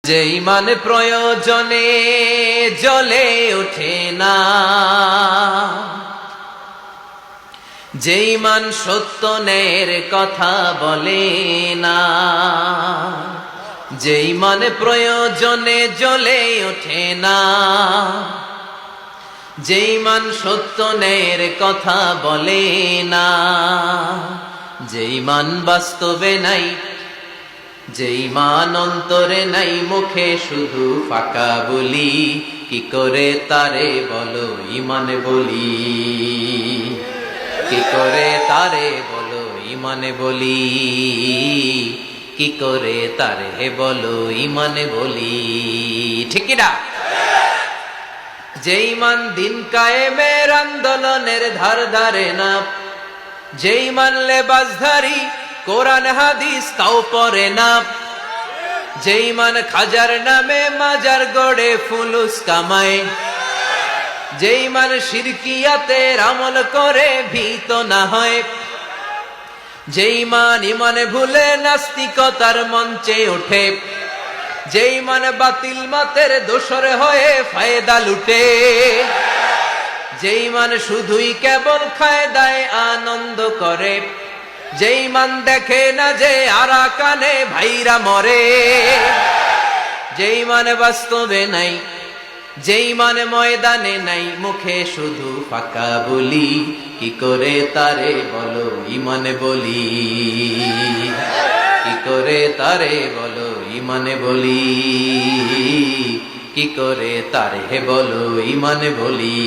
যে ইমান প্রয়োজনে জ্বলে ওঠে না, যে ইমান সত্য ন্যায়ের কথা বলে না, যে ইমান প্রয়োজনে জ্বলে ওঠে না, যে ইমান সত্য ন্যায়ের কথা বলে না, যে ইমান বাস্তবে নাই, যে ইমান অন্তরে নাই, মুখে শুধু ফাঁকা বলি, কি করে তারে বলো ইমান বলি, কি করে তারে বলো ইমান বলি, কি করে তারে বলো ইমান বলি, ঠিক কি না? যে ইমান দিন কায়েমের আন্দোলনের ধার ধারে না, যে ইমান লেবাসধারী কোরআন হাদিস তাও পড়ে না, যে ইমান খাজার নামে মাজার গড়ে ফুলুস কামায়, যে ইমান শিরকিয়াতের আমল করে ভীত না হয়, যে ইমান ইমানে ভুলে নাস্তিকতার মঞ্চে ওঠে, যে ইমান বাতিল মতের দোসর হয়ে ফায়দা লুটে, যে ইমান শুধুই কেবল খায়দায় আনন্দ করে, যে ইমান দেখে না যে আরাকানে ভাইরা মরে, যে ইমান বাস্তবে নাই, যে ইমান ময়দানে নাই, মুখে শুধু ফাঁকা বলি, কি করে তারে বলো ইমান বলি, কি করে তারে বলো ইমান বলি, কি করে তারে বলো ইমান বলি।